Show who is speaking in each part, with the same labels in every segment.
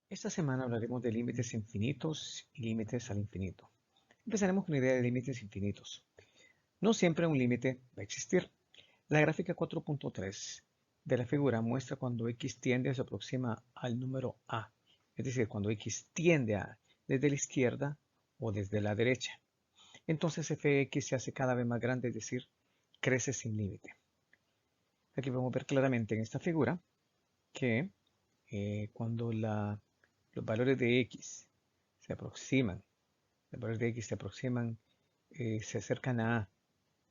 Speaker 1: Esta semana hablaremos de límites infinitos y límites al infinito. Empezaremos con la idea de límites infinitos. No siempre un límite va a existir. La gráfica 4.3 de la figura muestra cuando x tiende o se aproxima al número a, es decir, cuando x tiende a desde la izquierda o desde la derecha. Entonces f de x se hace cada vez más grande, es decir, crece sin límite. Aquí podemos ver claramente en esta figura que cuando los valores de x se aproximan, los valores de x se aproximan, se acercan a A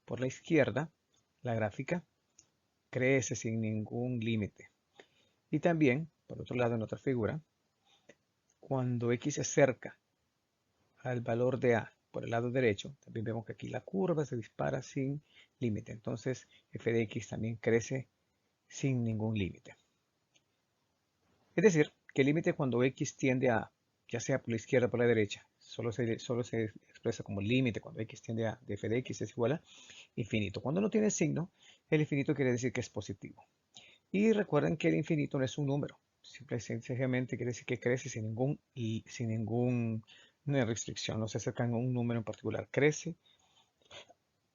Speaker 1: por la izquierda, la gráfica crece sin ningún límite. Y también, por otro lado, en otra figura, cuando x se acerca al valor de A por el lado derecho, también vemos que aquí la curva se dispara sin límite. Entonces, f de x también crece sin ningún límite. Es decir, que el límite cuando x tiende a, ya sea por la izquierda o por la derecha, solo se expresa como límite cuando x tiende a de f de x es igual a infinito. Cuando no tiene signo, el infinito quiere decir que es positivo. Y recuerden que el infinito no es un número. Simple y sencillamente quiere decir que crece sin ninguna restricción. No se acercan a un número en particular. Crece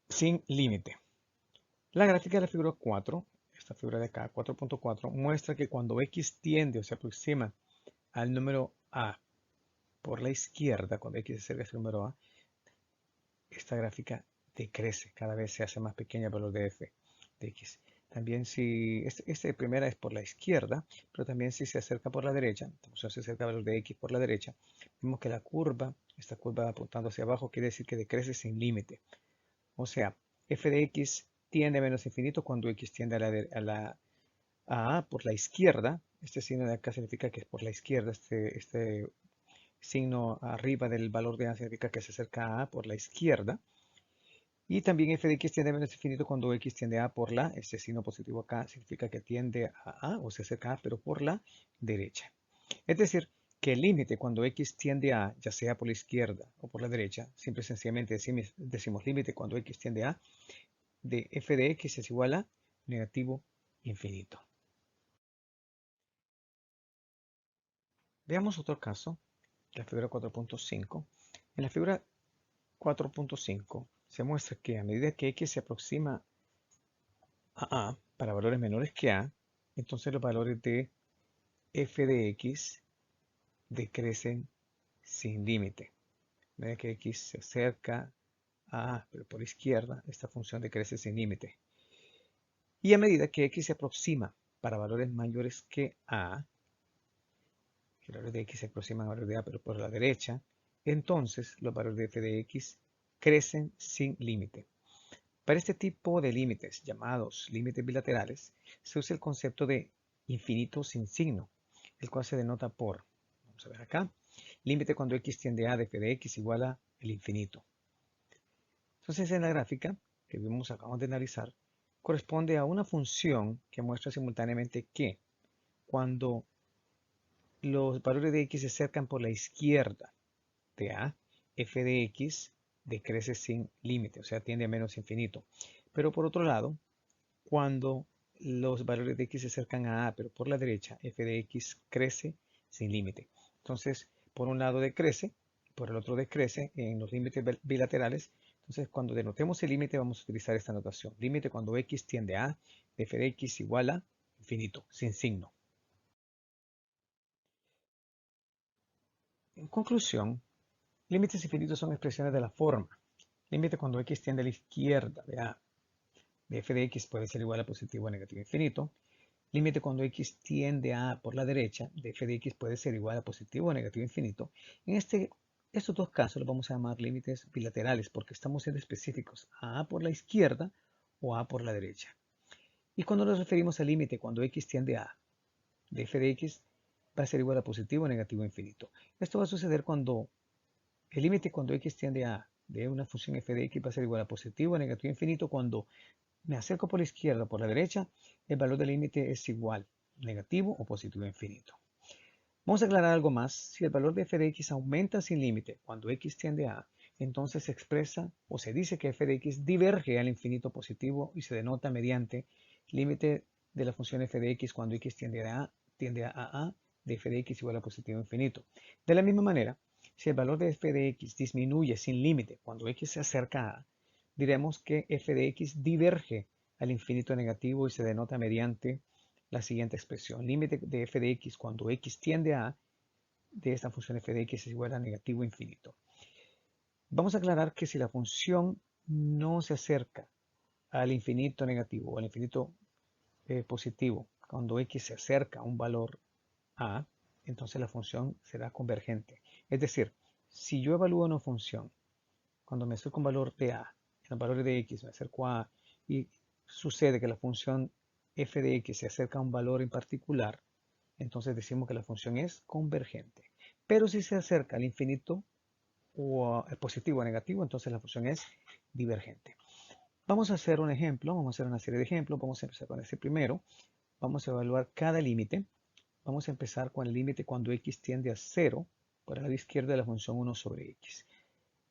Speaker 1: sin límite. La gráfica de la figura 4, esta figura de acá, 4.4, muestra que cuando x tiende o se aproxima al número a por la izquierda, cuando x se acerca al número a, esta gráfica decrece, cada vez se hace más pequeña el valor de f de x. También si, este primera es por la izquierda, pero también si se acerca por la derecha, o sea, se acerca el valor de x por la derecha, vemos que la curva, esta curva apuntando hacia abajo, quiere decir que decrece sin límite. O sea, f de x tiende a menos infinito cuando x tiende a por la izquierda. Este signo de acá significa que es por la izquierda, este signo arriba del valor de A significa que se acerca a por la izquierda. Y también f de x tiende a menos infinito cuando x tiende a por la, este signo positivo acá significa que tiende a o se acerca a, pero por la derecha. Es decir, que el límite cuando x tiende a, ya sea por la izquierda o por la derecha, simple y sencillamente decimos límite cuando x tiende a, de f de x es igual a negativo infinito. Veamos otro caso, la figura 4.5. En la figura 4.5 se muestra que a medida que x se aproxima a para valores menores que a, entonces los valores de f de x decrecen sin límite. A medida que x se acerca a A, pero por izquierda, esta función decrece sin límite. Y a medida que x se aproxima para valores mayores que a, los valores de x se aproximan a valores de a, pero por la derecha, entonces los valores de f de x crecen sin límite. Para este tipo de límites, llamados límites bilaterales, se usa el concepto de infinito sin signo, el cual se denota por, vamos a ver acá, límite cuando x tiende a de f de x igual a el infinito. Entonces en la gráfica que acabamos de analizar, corresponde a una función que muestra simultáneamente que cuando los valores de x se acercan por la izquierda de a, f de x decrece sin límite, o sea, tiende a menos infinito. Pero por otro lado, cuando los valores de x se acercan a A, pero por la derecha, f de x crece sin límite. Entonces, por un lado decrece, por el otro decrece en los límites bilaterales. Entonces, cuando denotemos el límite, vamos a utilizar esta notación. Límite cuando x tiende a, f de x igual a infinito, sin signo. En conclusión, límites infinitos son expresiones de la forma. Límite cuando x tiende a la izquierda de A, de f de x puede ser igual a positivo o negativo infinito. Límite cuando x tiende a por la derecha de f de x puede ser igual a positivo o negativo infinito. En estos dos casos los vamos a llamar límites bilaterales porque estamos siendo específicos a por la izquierda o a por la derecha. Y cuando nos referimos al límite cuando x tiende a de f de x va a ser igual a positivo o negativo infinito. Esto va a suceder cuando el límite cuando x tiende a de una función f de x va a ser igual a positivo o negativo infinito cuando me acerco por la izquierda o por la derecha, el valor del límite es igual, negativo o positivo infinito. Vamos a aclarar algo más. Si el valor de f de x aumenta sin límite cuando x tiende a, entonces se expresa o se dice que f de x diverge al infinito positivo y se denota mediante límite de la función f de x cuando x tiende a de f de x igual a positivo infinito. De la misma manera, si el valor de f de x disminuye sin límite cuando x se acerca a, diremos que f de x diverge al infinito negativo y se denota mediante la siguiente expresión. Límite de f de x cuando x tiende a de esta función f de x es igual a negativo infinito. Vamos a aclarar que si la función no se acerca al infinito negativo o al infinito positivo, cuando x se acerca a un valor a, entonces la función será convergente. Es decir, si yo evalúo una función, cuando me acerco a un valor de a, en los valores de x me acerco a y sucede que la función f de x se acerca a un valor en particular, entonces decimos que la función es convergente. Pero si se acerca al infinito o positivo o negativo, entonces la función es divergente. Vamos a hacer un ejemplo, vamos a hacer una serie de ejemplos, vamos a empezar con este primero. Vamos a evaluar cada límite. Vamos a empezar con el límite cuando x tiende a 0 por el lado izquierdo de la función 1 sobre x.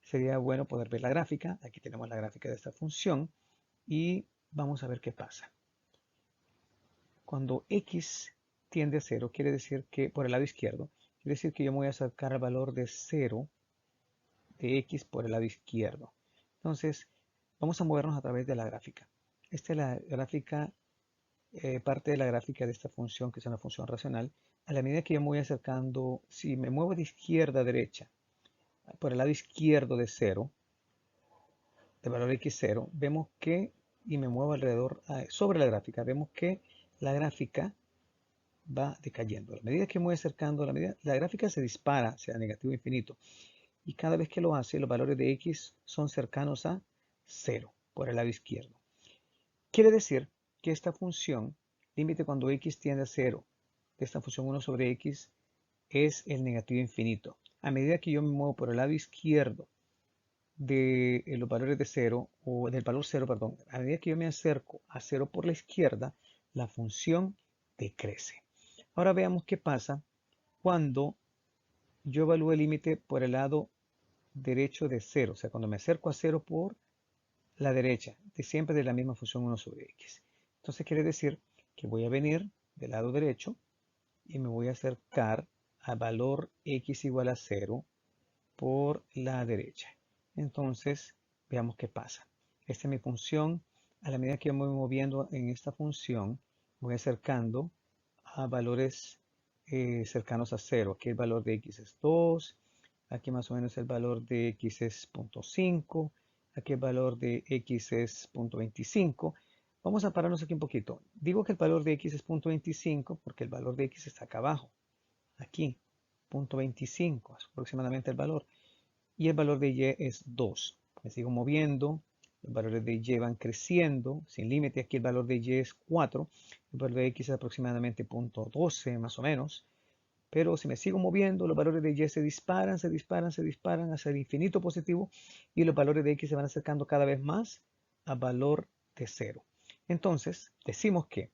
Speaker 1: Sería bueno poder ver la gráfica. Aquí tenemos la gráfica de esta función y vamos a ver qué pasa. Cuando x tiende a 0, quiere decir que, por el lado izquierdo, quiere decir que yo me voy a acercar al valor de 0 de x por el lado izquierdo. Entonces, vamos a movernos a través de la gráfica. Esta es la gráfica, parte de la gráfica de esta función, que es una función racional. A la medida que yo me voy acercando, si me muevo de izquierda a derecha, por el lado izquierdo de 0, del valor x0, vemos que, y me muevo alrededor, sobre la gráfica, vemos que la gráfica va decayendo. A la medida que me voy acercando, la gráfica se dispara hacia negativo infinito. Y cada vez que lo hace, los valores de x son cercanos a 0 por el lado izquierdo. Quiere decir que esta función, límite cuando x tiende a 0, de esta función 1 sobre x, es el negativo infinito. A medida que yo me muevo por el lado izquierdo de los valores de 0, o del valor 0, perdón, a medida que yo me acerco a 0 por la izquierda, la función decrece. Ahora veamos qué pasa cuando yo evalúo el límite por el lado derecho de 0, o sea, cuando me acerco a 0 por la derecha, siempre de la misma función 1 sobre x. Entonces quiere decir que voy a venir del lado derecho y me voy a acercar al valor x igual a 0 por la derecha. Entonces, veamos qué pasa. Esta es mi función. A la medida que yo me voy moviendo en esta función, voy acercando a valores cercanos a 0. Aquí el valor de x es 2. Aquí más o menos el valor de x es 0.5. Aquí el valor de x es 0.25. Vamos a pararnos aquí un poquito. Digo que el valor de x es 0.25 porque el valor de x está acá abajo. Aquí, 0.25 es aproximadamente el valor. Y el valor de y es 2. Me sigo moviendo. Los valores de y van creciendo sin límite. Aquí el valor de y es 4. El valor de x es aproximadamente 0.12 más o menos. Pero si me sigo moviendo, los valores de y se disparan hacia el infinito positivo y los valores de x se van acercando cada vez más al valor de 0. Entonces, decimos que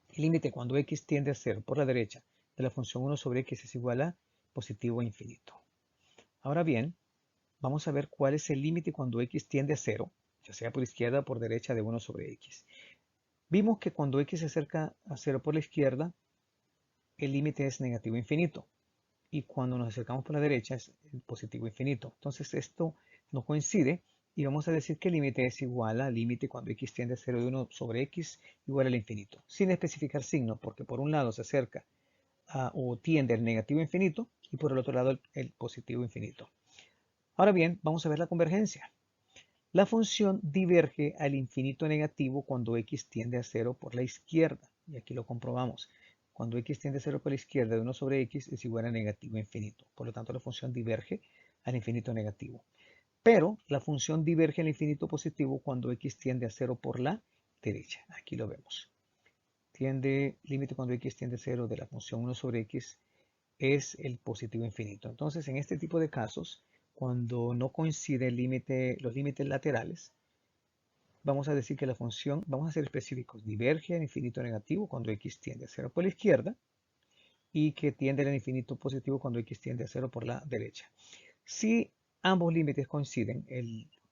Speaker 1: el límite cuando x tiende a 0 por la derecha de la función 1 sobre x es igual a positivo infinito. Ahora bien, vamos a ver cuál es el límite cuando x tiende a 0, ya sea por izquierda o por derecha de 1 sobre x. Vimos que cuando x se acerca a 0 por la izquierda, el límite es negativo infinito. Y cuando nos acercamos por la derecha es el positivo infinito. Entonces esto no coincide y vamos a decir que el límite es igual al límite cuando x tiende a 0 de 1 sobre x igual al infinito, sin especificar signo, porque por un lado se acerca o tiende al negativo infinito y por el otro lado el positivo infinito. Ahora bien, vamos a ver la convergencia. La función diverge al infinito negativo cuando x tiende a 0 por la izquierda. Y aquí lo comprobamos. Cuando x tiende a 0 por la izquierda de 1 sobre x es igual a negativo infinito. Por lo tanto, la función diverge al infinito negativo. Pero la función diverge al infinito positivo cuando x tiende a 0 por la derecha. Aquí lo vemos. Límite cuando x tiende a 0 de la función 1 sobre x es el positivo infinito. Entonces, en este tipo de casos, cuando no coinciden los límites laterales, vamos a decir que la función, vamos a ser específicos, diverge al infinito negativo cuando x tiende a 0 por la izquierda y que tiende al infinito positivo cuando x tiende a 0 por la derecha. Si ambos límites coinciden,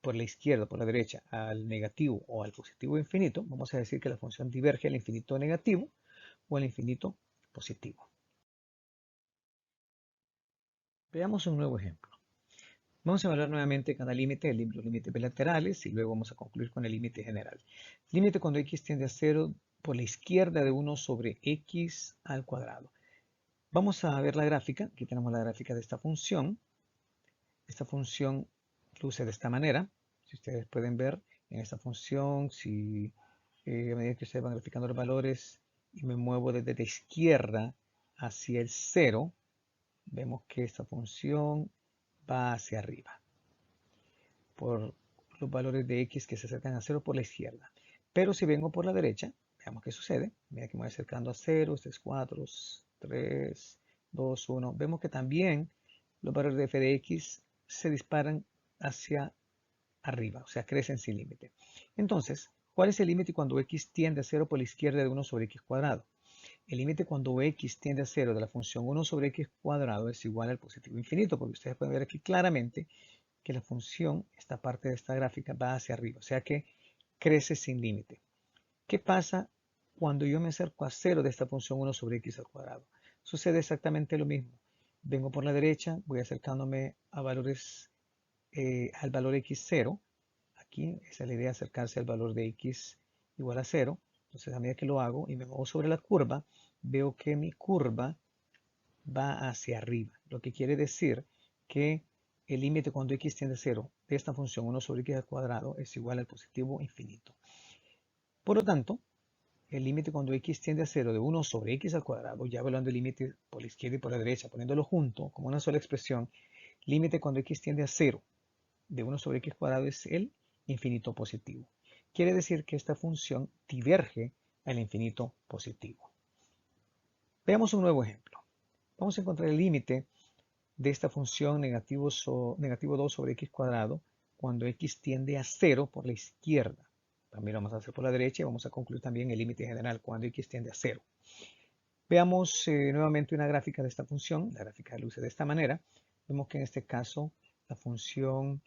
Speaker 1: por la izquierda o por la derecha, al negativo o al positivo infinito, vamos a decir que la función diverge al infinito negativo o al infinito positivo. Veamos un nuevo ejemplo. Vamos a evaluar nuevamente cada límite, los límites bilaterales, y luego vamos a concluir con el límite general. Límite cuando x tiende a 0 por la izquierda de 1 sobre x al cuadrado. Vamos a ver la gráfica. Aquí tenemos la gráfica de esta función. Esta función luce de esta manera. Si ustedes pueden ver en esta función, si a medida que ustedes van graficando los valores y me muevo desde la izquierda hacia el 0, vemos que esta función va hacia arriba por los valores de x que se acercan a 0 por la izquierda. Pero si vengo por la derecha, veamos qué sucede. Mira que me voy acercando a 0, este es 4, 3, 2, 1. Vemos que también los valores de f de x se disparan hacia arriba, o sea, crecen sin límite. Entonces, ¿cuál es el límite cuando x tiende a 0 por la izquierda de 1 sobre x cuadrado? El límite cuando x tiende a 0 de la función 1 sobre x cuadrado es igual al positivo infinito, porque ustedes pueden ver aquí claramente que la función, esta parte de esta gráfica, va hacia arriba, o sea que crece sin límite. ¿Qué pasa cuando yo me acerco a 0 de esta función 1 sobre x al cuadrado? Sucede exactamente lo mismo. Vengo por la derecha, voy acercándome a valores, al valor x0. Aquí esa es la idea, acercarse al valor de x igual a 0. Entonces a medida que lo hago y me muevo sobre la curva, veo que mi curva va hacia arriba, lo que quiere decir que el límite cuando x tiende a 0 de esta función 1 sobre x al cuadrado es igual al positivo infinito. Por lo tanto, el límite cuando x tiende a 0 de 1 sobre x al cuadrado, ya evaluando el límite por la izquierda y por la derecha, poniéndolo junto como una sola expresión, límite cuando x tiende a 0 de 1 sobre x cuadrado es el infinito positivo. Quiere decir que esta función diverge al infinito positivo. Veamos un nuevo ejemplo. Vamos a encontrar el límite de esta función negativo 2 sobre x cuadrado cuando x tiende a 0 por la izquierda. También lo vamos a hacer por la derecha y vamos a concluir también el límite general cuando x tiende a 0. Veamos nuevamente una gráfica de esta función. La gráfica luce de esta manera. Vemos que en este caso la función,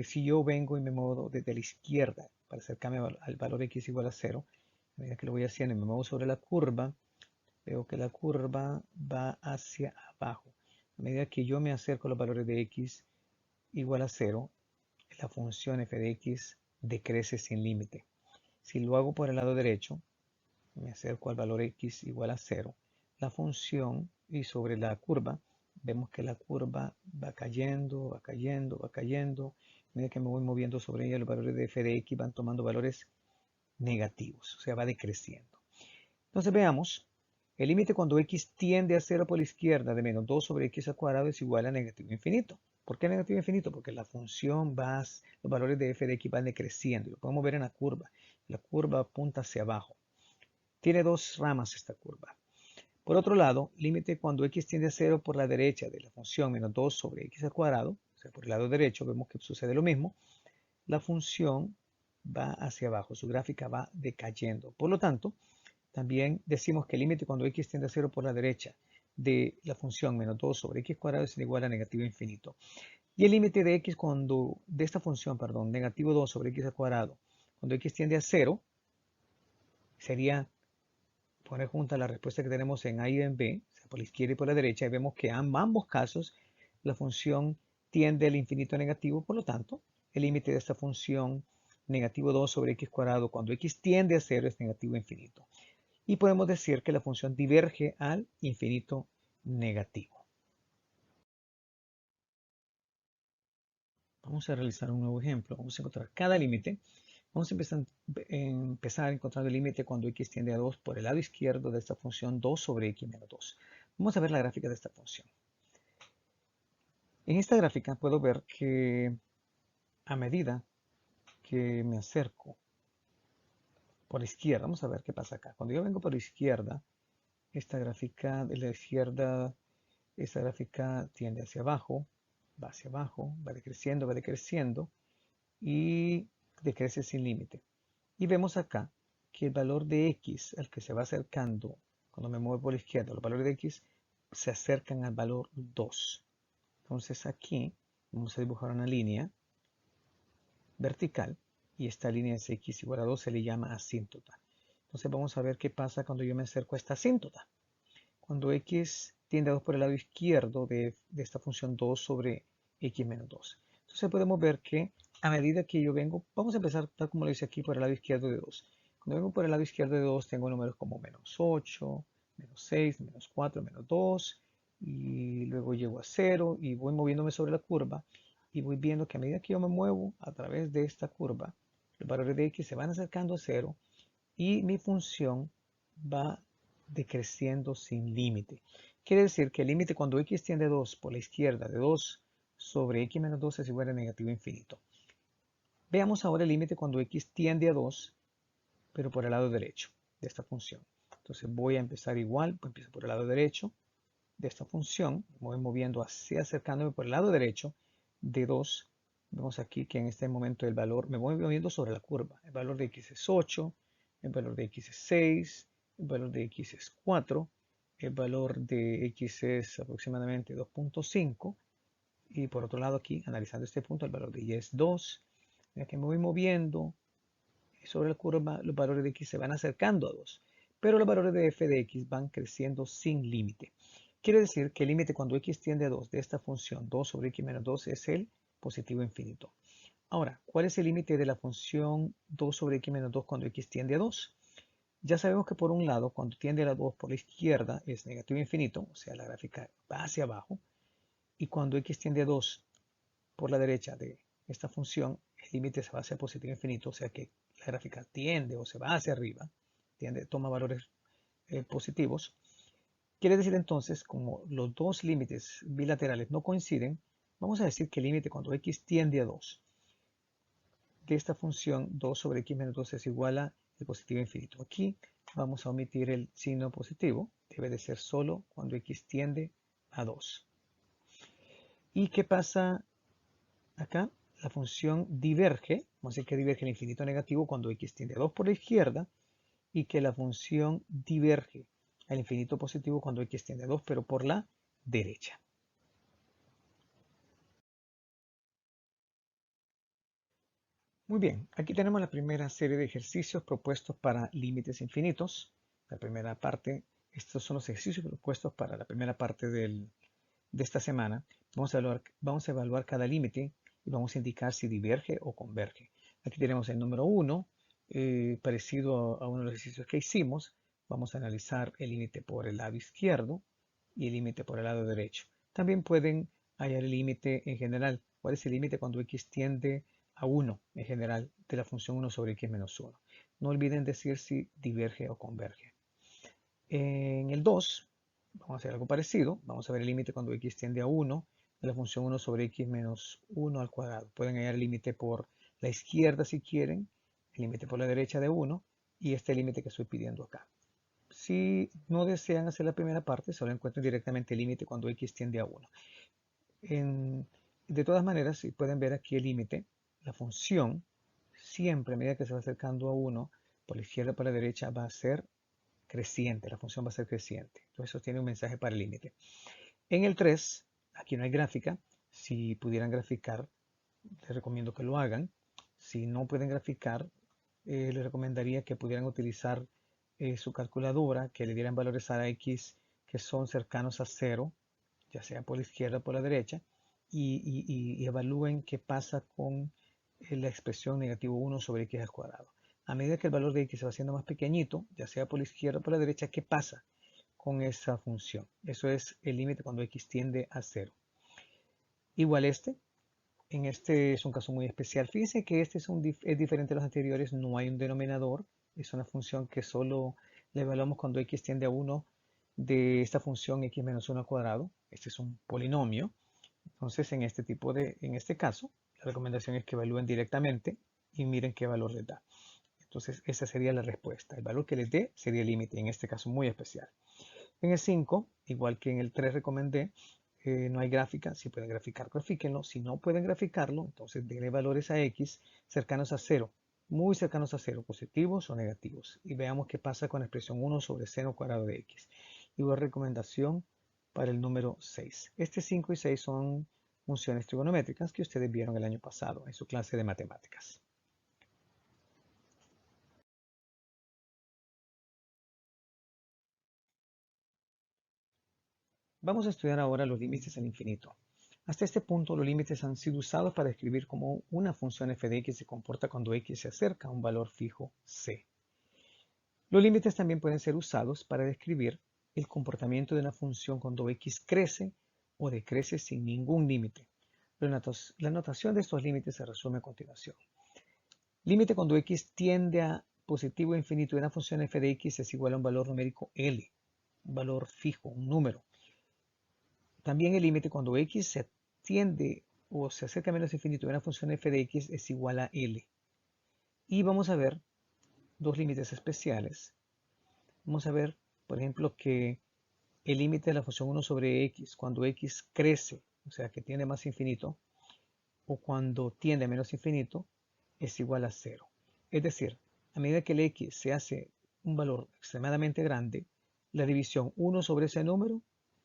Speaker 1: si yo vengo y me muevo desde la izquierda para acercarme al valor x igual a 0, a medida que lo voy haciendo y me muevo sobre la curva, veo que la curva va hacia abajo. A medida que yo me acerco a los valores de x igual a 0, la función f de x decrece sin límite. Si lo hago por el lado derecho, me acerco al valor x igual a 0, la función y sobre la curva, vemos que la curva va cayendo, va cayendo, va cayendo. A medida que me voy moviendo sobre ella, los valores de f de x van tomando valores negativos, o sea, va decreciendo. Entonces veamos, el límite cuando x tiende a 0 por la izquierda de menos 2 sobre x al cuadrado es igual a negativo infinito. ¿Por qué negativo infinito? Porque la función va, los valores de f de x van decreciendo. Lo podemos ver en la curva. La curva apunta hacia abajo. Tiene dos ramas esta curva. Por otro lado, límite cuando x tiende a 0 por la derecha de la función menos 2 sobre x al cuadrado, o sea, por el lado derecho vemos que sucede lo mismo, la función va hacia abajo, su gráfica va decayendo. Por lo tanto, también decimos que el límite cuando x tiende a 0 por la derecha de la función menos 2 sobre x cuadrado es igual a negativo infinito. Y el límite de x de esta función, perdón, negativo 2 sobre x al cuadrado, cuando x tiende a 0, sería poner juntas la respuesta que tenemos en A y en B, o sea, por la izquierda y por la derecha, y vemos que en ambos casos la función tiende al infinito negativo, por lo tanto, el límite de esta función negativo 2 sobre x cuadrado cuando x tiende a 0 es negativo infinito. Y podemos decir que la función diverge al infinito negativo. Vamos a realizar un nuevo ejemplo. Vamos a encontrar cada límite. Vamos a empezar encontrando el límite cuando x tiende a 2 por el lado izquierdo de esta función 2 sobre x menos 2. Vamos a ver la gráfica de esta función. En esta gráfica puedo ver que a medida que me acerco por la izquierda, vamos a ver qué pasa acá. Cuando yo vengo por la izquierda, esta gráfica de la izquierda, esta gráfica tiende hacia abajo, va decreciendo y decrece sin límite. Y vemos acá que el valor de x al que se va acercando cuando me muevo por la izquierda, los valores de x se acercan al valor 2. Entonces aquí vamos a dibujar una línea vertical y esta línea es x igual a 2, se le llama asíntota. Entonces vamos a ver qué pasa cuando yo me acerco a esta asíntota. Cuando x tiende a 2 por el lado izquierdo de esta función 2 sobre x menos 2. Entonces podemos ver que a medida que yo vengo, vamos a empezar tal como lo dice aquí por el lado izquierdo de 2. Cuando vengo por el lado izquierdo de 2 tengo números como menos 8, menos 6, menos 4, menos 2 y luego llego a 0 y voy moviéndome sobre la curva y voy viendo que a medida que yo me muevo a través de esta curva, los valores de x se van acercando a 0 y mi función va decreciendo sin límite. Quiere decir que el límite cuando x tiende a 2 por la izquierda de 2 sobre x menos 2 es igual a negativo infinito. Veamos ahora el límite cuando x tiende a 2, pero por el lado derecho de esta función. Entonces voy a empezar igual, empiezo por el lado derecho de esta función, me voy moviendo hacia acercándome por el lado derecho de 2. Vemos aquí que en este momento el valor, me voy moviendo sobre la curva. El valor de x es 8, el valor de x es 6, el valor de x es 4, el valor de x es aproximadamente 2.5 y por otro lado aquí, analizando este punto, el valor de y es 2. Ya que me voy moviendo sobre la curva, los valores de x se van acercando a 2, pero los valores de f de x van creciendo sin límite. Quiere decir que el límite cuando x tiende a 2 de esta función 2 sobre x menos 2 es el positivo infinito. Ahora, ¿cuál es el límite de la función 2 sobre x menos 2 cuando x tiende a 2? Ya sabemos que por un lado, cuando tiende a 2 por la izquierda es negativo infinito, o sea, la gráfica va hacia abajo, y cuando x tiende a 2 por la derecha de esta función, el límite se va hacia positivo infinito, o sea que la gráfica tiende o se va hacia arriba, toma valores positivos. Quiere decir entonces, como los dos límites bilaterales no coinciden, vamos a decir que el límite cuando x tiende a 2 de esta función 2 sobre x menos 2 es igual a el positivo infinito. Aquí vamos a omitir el signo positivo, debe de ser solo cuando x tiende a 2. ¿Y qué pasa acá? La función diverge, vamos a decir que diverge el infinito negativo cuando x tiende a 2 por la izquierda y que la función diverge al infinito positivo cuando x tiende a 2 pero por la derecha. Muy bien, aquí tenemos la primera serie de ejercicios propuestos para límites infinitos. La primera parte, estos son los ejercicios propuestos para la primera parte de esta semana. Vamos a evaluar cada límite y vamos a indicar si diverge o converge. Aquí tenemos el número 1, parecido a uno de los ejercicios que hicimos. Vamos a analizar el límite por el lado izquierdo y el límite por el lado derecho. También pueden hallar el límite en general. ¿Cuál es el límite cuando x tiende a 1 en general de la función 1 sobre x menos 1? No olviden decir si diverge o converge. En el 2, vamos a hacer algo parecido. Vamos a ver el límite cuando x tiende a 1 de la función 1 sobre x menos 1 al cuadrado. Pueden hallar el límite por la izquierda si quieren, el límite por la derecha de 1 y este límite que estoy pidiendo acá. Si no desean hacer la primera parte, solo encuentren directamente el límite cuando x tiende a 1. De todas maneras, si pueden ver aquí el límite, la función siempre a medida que se va acercando a 1, por la izquierda o por la derecha, va a ser creciente, la función va a ser creciente. Entonces eso tiene un mensaje para el límite. En el 3, aquí no hay gráfica. Si pudieran graficar, les recomiendo que lo hagan. Si no pueden graficar, les recomendaría que pudieran utilizar su calculadora, que le dieran valores a x que son cercanos a 0, ya sea por la izquierda o por la derecha, y evalúen qué pasa con la expresión negativo 1 sobre x al cuadrado. A medida que el valor de x se va haciendo más pequeñito, ya sea por la izquierda o por la derecha, ¿qué pasa con esa función? Eso es el límite cuando x tiende a 0. Igual en este es un caso muy especial. Fíjense que este es diferente a los anteriores, no hay un denominador, es una función que solo la evaluamos cuando x tiende a 1 de esta función x menos 1 al cuadrado. Este es un polinomio. Entonces, en este caso, la recomendación es que evalúen directamente y miren qué valor les da. Entonces, esa sería la respuesta. El valor que les dé sería el límite, en este caso muy especial. En el 5, igual que en el 3 recomendé, no hay gráfica. Si pueden graficar, grafíquenlo. Si no pueden graficarlo, entonces denle valores a x cercanos a 0, muy cercanos a 0, positivos o negativos. Y veamos qué pasa con la expresión 1 sobre seno cuadrado de x. Igual recomendación para el número 6. Este 5 y 6 son funciones trigonométricas que ustedes vieron el año pasado en su clase de matemáticas. Vamos a estudiar ahora los límites al infinito. Hasta este punto, los límites han sido usados para describir cómo una función f de x se comporta cuando x se acerca a un valor fijo c. Los límites también pueden ser usados para describir el comportamiento de una función cuando x crece o decrece sin ningún límite. La notación de estos límites se resume a continuación. Límite cuando x tiende a positivo e infinito de una función f de x es igual a un valor numérico L, un valor fijo, un número. También el límite cuando x se tiende o se acerca a menos infinito de una función f de x es igual a L. Y vamos a ver dos límites especiales. Vamos a ver, por ejemplo, que el límite de la función 1 sobre x cuando x crece, o sea que tiende más infinito, o cuando tiende a menos infinito, es igual a 0. Es decir, a medida que el x se hace un valor extremadamente grande, la división 1 sobre ese número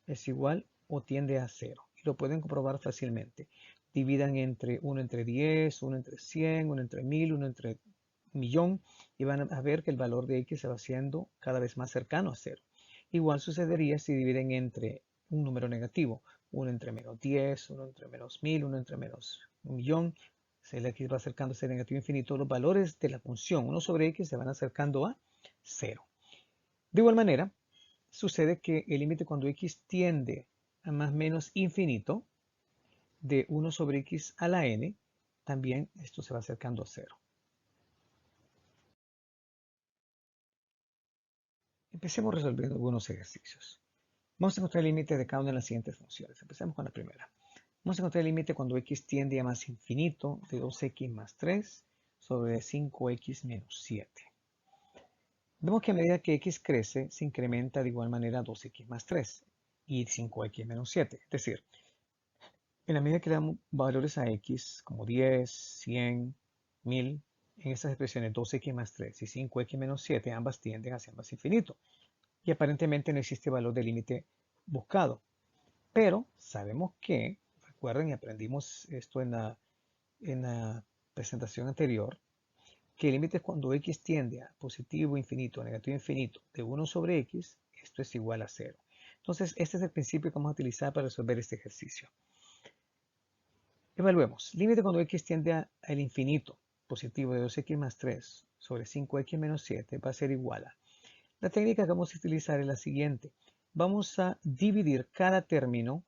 Speaker 1: es igual o tiende a 0. Y lo pueden comprobar fácilmente. Dividan entre 1 entre 10, 1 entre 100, 1 entre 1000, 1 entre millón, y van a ver que el valor de x se va haciendo cada vez más cercano a 0. Igual sucedería si dividen entre un número negativo, 1 entre menos 10, 1 entre menos 1000, 1 entre menos 1.000.000. Si el x va acercándose a negativo infinito, los valores de la función 1 sobre x se van acercando a 0. De igual manera, sucede que el límite cuando x tiende a más o menos infinito de 1 sobre x a la n, también esto se va acercando a 0. Empecemos resolviendo algunos ejercicios. Vamos a encontrar el límite de cada una de las siguientes funciones. Empecemos con la primera. Vamos a encontrar el límite cuando x tiende a más infinito de 2x más 3 sobre 5x menos 7. Vemos que a medida que x crece, se incrementa de igual manera 2x más 3 y 5x menos 7. Es decir, en la medida que le damos valores a x, como 10, 100, 1000, en estas expresiones 2x más 3 y 5x menos 7, ambas tienden hacia más infinito. Y aparentemente no existe valor de límite buscado. Pero sabemos que, recuerden y aprendimos esto en la presentación anterior, que el límite es cuando x tiende a positivo infinito o negativo infinito de 1 sobre x, esto es igual a 0. Entonces, este es el principio que vamos a utilizar para resolver este ejercicio. Evaluemos. Límite cuando x tiende al infinito, positivo de 2x más 3 sobre 5x menos 7 va a ser igual a. La técnica que vamos a utilizar es la siguiente. Vamos a dividir cada término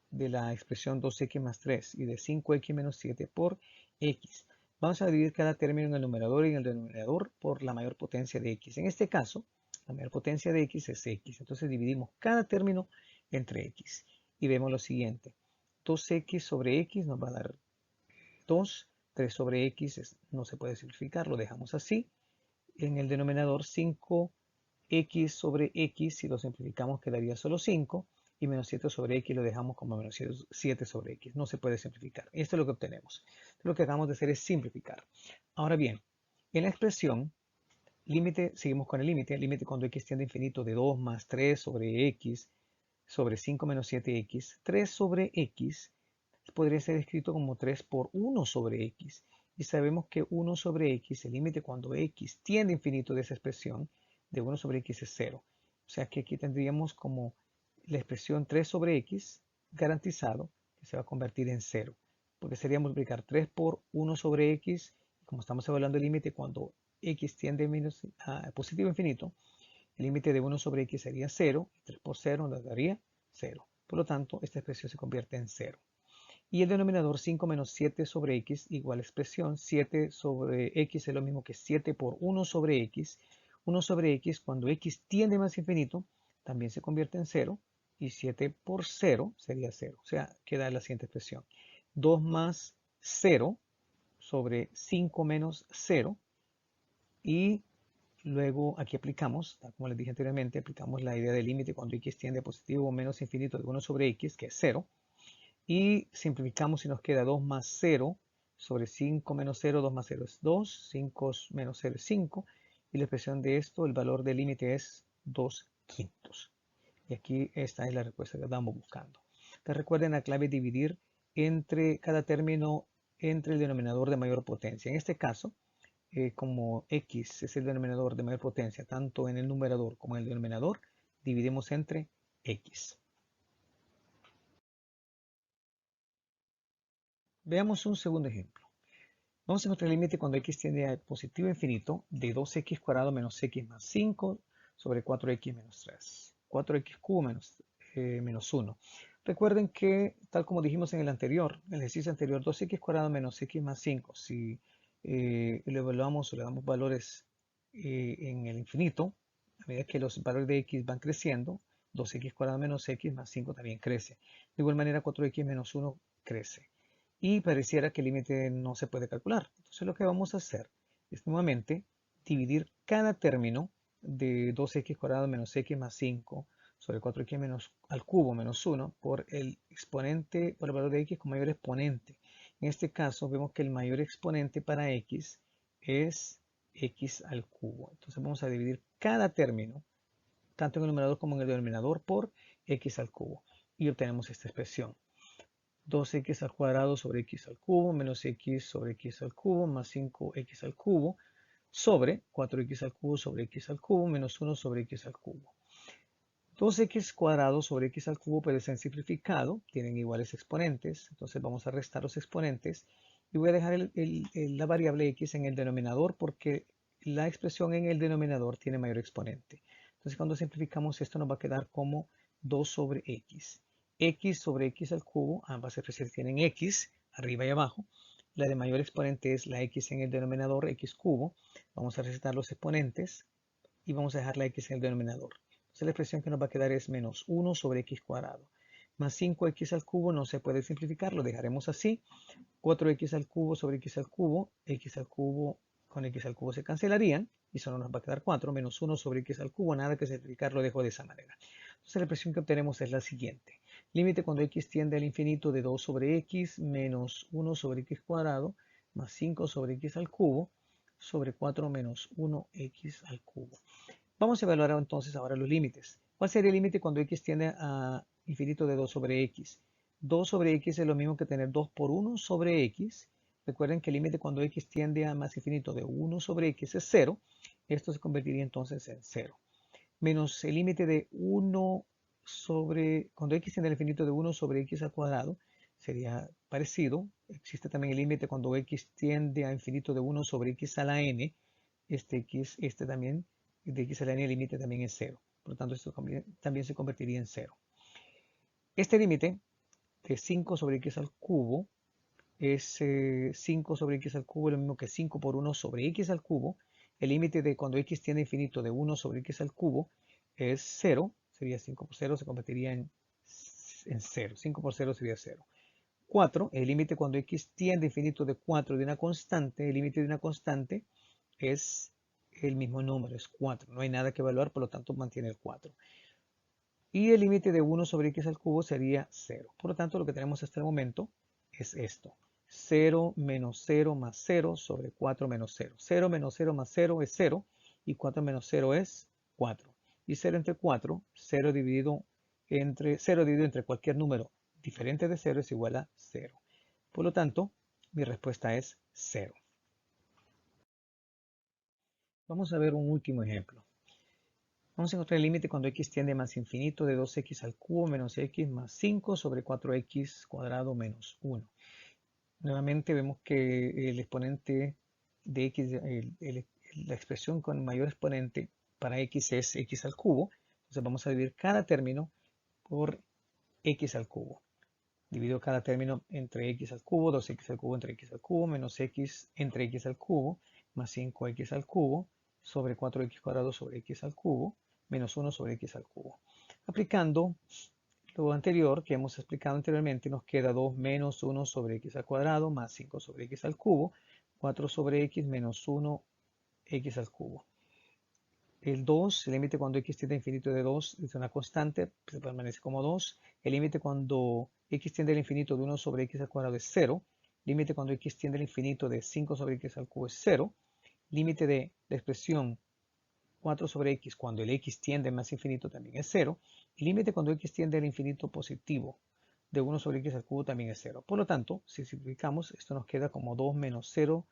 Speaker 1: de la expresión 2x más 3 y de 5x menos 7 por x. Vamos a dividir cada término en el numerador y en el denominador por la mayor potencia de x. En este caso, la mayor potencia de x es x. Entonces dividimos cada término entre x. Y vemos lo siguiente. 2x sobre x nos va a dar 2. 3 sobre x no se puede simplificar, lo dejamos así. En el denominador 5x sobre x, si lo simplificamos quedaría solo 5. Y menos 7 sobre x lo dejamos como menos 7 sobre x. No se puede simplificar. Esto es lo que obtenemos. Lo que acabamos de hacer es simplificar. Ahora bien, en la expresión límite, seguimos con el límite. El límite cuando x tiende a infinito de 2 más 3 sobre x sobre 5 menos 7x. 3 sobre x podría ser escrito como 3 por 1 sobre x. Y sabemos que 1 sobre x, el límite cuando x tiende a infinito de esa expresión, de 1 sobre x es 0. O sea que aquí tendríamos como la expresión 3 sobre x garantizado que se va a convertir en 0. Porque sería multiplicar 3 por 1 sobre x. Como estamos evaluando el límite cuando x tiende a positivo infinito, el límite de 1 sobre x sería 0. Y 3 por 0 nos daría 0. Por lo tanto, esta expresión se convierte en 0. Y el denominador 5 menos 7 sobre x igual a expresión 7 sobre x es lo mismo que 7 por 1 sobre x. 1 sobre x cuando x tiende más infinito también se convierte en 0 y 7 por 0 sería 0. O sea, queda la siguiente expresión. 2 más 0 sobre 5 menos 0 y luego aquí aplicamos, como les dije anteriormente, aplicamos la idea del límite cuando x tiende a positivo o menos infinito de 1 sobre x, que es 0. Y simplificamos y nos queda 2 más 0 sobre 5 menos 0, 2 más 0 es 2, 5 menos 0 es 5, y la expresión de esto, el valor del límite es 2 quintos. Y aquí esta es la respuesta que estamos buscando. Entonces recuerden la clave dividir entre cada término entre el denominador de mayor potencia. En este caso, como x es el denominador de mayor potencia, tanto en el numerador como en el denominador, dividimos entre x. Veamos un segundo ejemplo. Vamos a encontrar el límite cuando x tiende a positivo infinito de 2x cuadrado menos x más 5 sobre 4x menos 3. 4x cubo menos 1. Recuerden que, tal como dijimos en el anterior, el ejercicio anterior, 2x cuadrado menos x más 5, si lo evaluamos o le damos valores en el infinito, a medida que los valores de x van creciendo, 2x cuadrado menos x más 5 también crece. De igual manera, 4x menos 1 crece. Y pareciera que el límite no se puede calcular. Entonces lo que vamos a hacer es nuevamente dividir cada término de 2x cuadrado menos x más 5 sobre 4x menos al cubo menos 1 por el exponente, por el valor de x con mayor exponente. En este caso vemos que el mayor exponente para x es x al cubo. Entonces vamos a dividir cada término, tanto en el numerador como en el denominador, por x al cubo. Y obtenemos esta expresión. 2x al cuadrado sobre x al cubo menos x sobre x al cubo más 5x al cubo sobre 4x al cubo sobre x al cubo menos 1 sobre x al cubo. 2x cuadrado sobre x al cubo puede ser simplificado, tienen iguales exponentes, entonces vamos a restar los exponentes y voy a dejar la variable x en el denominador porque la expresión en el denominador tiene mayor exponente. Entonces cuando simplificamos esto nos va a quedar como 2 sobre x. X sobre x al cubo, ambas expresiones tienen x arriba y abajo. La de mayor exponente es la x en el denominador, x cubo. Vamos a restar los exponentes y vamos a dejar la x en el denominador. Entonces la expresión que nos va a quedar es menos 1 sobre x cuadrado. Más 5x al cubo no se puede simplificar, lo dejaremos así. 4x al cubo sobre x al cubo con x al cubo se cancelarían y solo nos va a quedar 4, menos 1 sobre x al cubo, nada que simplificar, lo dejo de esa manera. Entonces la expresión que obtenemos es la siguiente. Límite cuando x tiende al infinito de 2 sobre x menos 1 sobre x cuadrado más 5 sobre x al cubo sobre 4 menos 1x al cubo. Vamos a evaluar entonces ahora los límites. ¿Cuál sería el límite cuando x tiende a infinito de 2 sobre x? 2 sobre x es lo mismo que tener 2 por 1 sobre x. Recuerden que el límite cuando x tiende a más infinito de 1 sobre x es 0. Esto se convertiría entonces en 0. Menos el límite de 1 sobre, cuando x tiende al infinito de 1 sobre x al cuadrado, sería parecido. Existe también el límite cuando x tiende a infinito de 1 sobre x a la n. Este también de x a la n, el límite también es 0. Por lo tanto, esto también se convertiría en 0. Este límite de 5 sobre x al cubo es 5 sobre x al cubo, es lo mismo que 5 por 1 sobre x al cubo. El límite de cuando x tiende a infinito de 1 sobre x al cubo es 0. Sería 5 por 0, se convertiría en 0. 5 por 0 sería 0. 4, el límite cuando x tiende a infinito de 4 de una constante, el límite de una constante es el mismo número, es 4. No hay nada que evaluar, por lo tanto mantiene el 4. Y el límite de 1 sobre x al cubo sería 0. Por lo tanto, lo que tenemos hasta el momento es esto. 0 menos 0 más 0 sobre 4 menos 0. 0 menos 0 más 0 es 0 y 4 menos 0 es 4. Y 0 entre 4, 0 dividido entre cualquier número diferente de 0 es igual a 0. Por lo tanto, mi respuesta es 0. Vamos a ver un último ejemplo. Vamos a encontrar el límite cuando x tiende a más infinito de 2x al cubo menos x más 5 sobre 4x cuadrado menos 1. Nuevamente vemos que el exponente de x, la expresión con mayor exponente para x es x al cubo. Entonces vamos a dividir cada término por x al cubo. Divido cada término entre x al cubo, 2x al cubo entre x al cubo, menos x entre x al cubo, más 5x al cubo, sobre 4x cuadrado sobre x al cubo, menos 1 sobre x al cubo. Aplicando lo anterior que hemos explicado anteriormente, nos queda 2 menos 1 sobre x al cuadrado, más 5 sobre x al cubo, 4 sobre x menos 1 x al cubo. El 2, el límite cuando x tiende a infinito de 2 es una constante, se permanece como 2. El límite cuando x tiende al infinito de 1 sobre x al cuadrado es 0. Límite cuando x tiende al infinito de 5 sobre x al cubo es 0. Límite de la expresión 4 sobre x cuando el x tiende más infinito también es 0. Y límite cuando x tiende al infinito positivo de 1 sobre x al cubo también es 0. Por lo tanto, si simplificamos, esto nos queda como 2 menos 0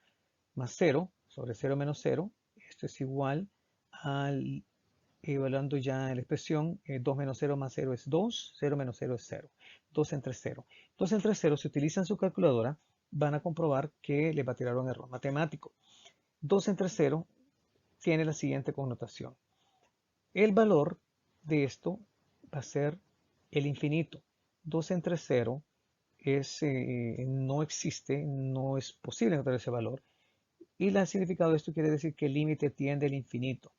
Speaker 1: más 0 sobre 0 menos 0. Esto es igual al, evaluando ya la expresión, 2 menos 0 más 0 es 2, 0 menos 0 es 0. 2 entre 0. 2 entre 0, si utilizan su calculadora, van a comprobar que les va a tirar un error matemático. 2 entre 0 tiene la siguiente connotación. El valor de esto va a ser el infinito. 2 entre 0 no existe, no es posible encontrar ese valor. Y el significado de esto quiere decir que el límite tiende al infinito.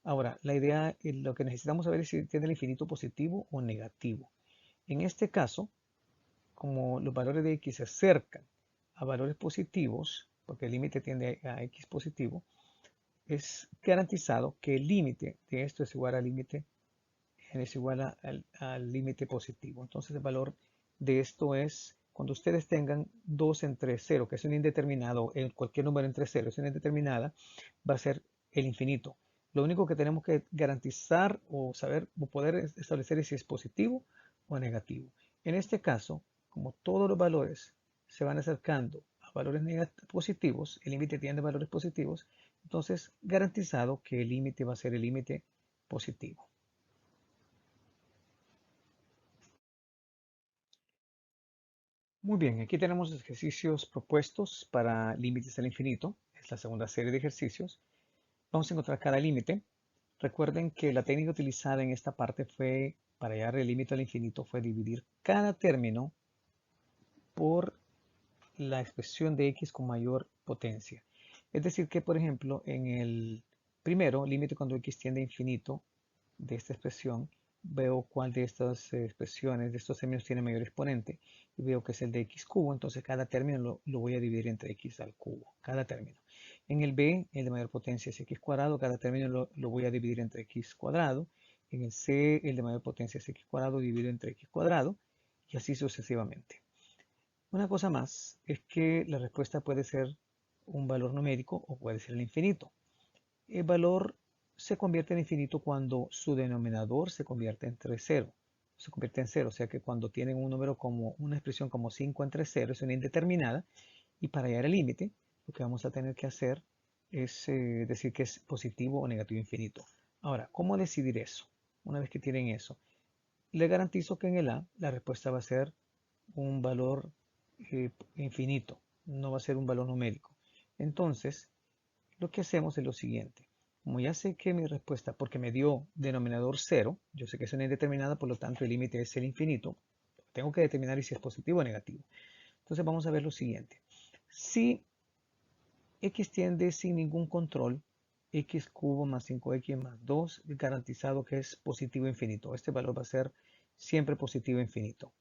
Speaker 1: Ahora, la idea, lo que necesitamos saber es si tiende al infinito positivo o negativo. En este caso, como los valores de x se acercan a valores positivos, porque el límite tiende a x positivo, es garantizado que el límite de esto es igual al límite al límite positivo. Entonces el valor de esto es, cuando ustedes tengan 2 entre 0, que es un indeterminado, cualquier número entre 0 es una indeterminada, va a ser el infinito. Lo único que tenemos que garantizar o saber o poder establecer es si es positivo o negativo. En este caso, como todos los valores se van acercando a valores positivos, el límite tiene valores positivos, entonces garantizado que el límite va a ser el límite positivo. Muy bien, aquí tenemos ejercicios propuestos para límites al infinito. Es la segunda serie de ejercicios. Vamos a encontrar cada límite. Recuerden que la técnica utilizada en esta parte fue, para hallar el límite al infinito, fue dividir cada término por la expresión de x con mayor potencia. Es decir que, por ejemplo, en el primero, límite cuando x tiende a infinito de esta expresión, veo cuál de estas expresiones, de estos términos tiene mayor exponente y veo que es el de x cubo, entonces cada término lo voy a dividir entre x al cubo, cada término. En el b, el de mayor potencia es x cuadrado, cada término lo voy a dividir entre x cuadrado. En el c, el de mayor potencia es x cuadrado dividido entre x cuadrado y así sucesivamente. Una cosa más es que la respuesta puede ser un valor numérico o puede ser el infinito. El valor se convierte en infinito cuando su denominador se convierte entre 0. Se convierte en 0, o sea que cuando tienen un número como una expresión como 5 entre 0 es una indeterminada y para hallar el límite lo que vamos a tener que hacer es decir que es positivo o negativo infinito. Ahora, ¿cómo decidir eso? Una vez que tienen eso, le garantizo que en el A la respuesta va a ser un valor infinito, no va a ser un valor numérico. Entonces, lo que hacemos es lo siguiente. Como ya sé que mi respuesta, porque me dio denominador 0, yo sé que es una indeterminada, por lo tanto el límite es el infinito, tengo que determinar si es positivo o negativo. Entonces vamos a ver lo siguiente. Si x tiende sin ningún control, x cubo más 5x más 2, garantizado que es positivo infinito. Este valor va a ser siempre positivo infinito.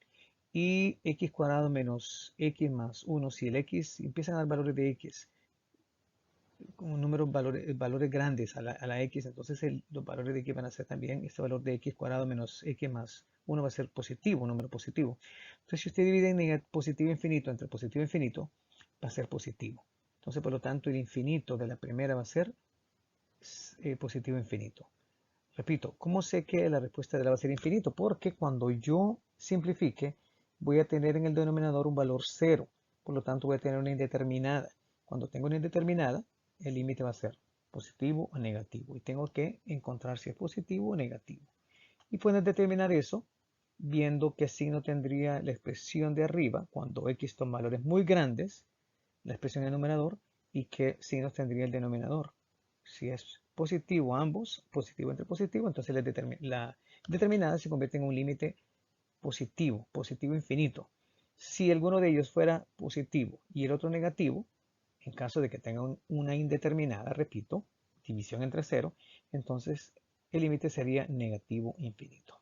Speaker 1: Y x cuadrado menos x más 1, si el x empiezan a dar valores de x, con números valores grandes a la x, entonces los valores de x van a ser también, este valor de x cuadrado menos x más 1 va a ser positivo, un número positivo. Entonces si usted divide en positivo infinito entre positivo infinito, va a ser positivo. Entonces por lo tanto el infinito de la primera va a ser positivo infinito. Repito, ¿cómo sé que la respuesta de la va a ser infinito? Porque cuando yo simplifique, voy a tener en el denominador un valor 0. Por lo tanto, voy a tener una indeterminada. Cuando tengo una indeterminada, el límite va a ser positivo o negativo. Y tengo que encontrar si es positivo o negativo. Y puedes determinar eso viendo qué signo tendría la expresión de arriba cuando x toma valores muy grandes, la expresión del numerador, y qué signos tendría el denominador. Si es positivo ambos, positivo entre positivo, entonces la determinada se convierte en un límite positivo, positivo infinito. Si alguno de ellos fuera positivo y el otro negativo, en caso de que tengan una indeterminada, repito, división entre cero, entonces el límite sería negativo infinito.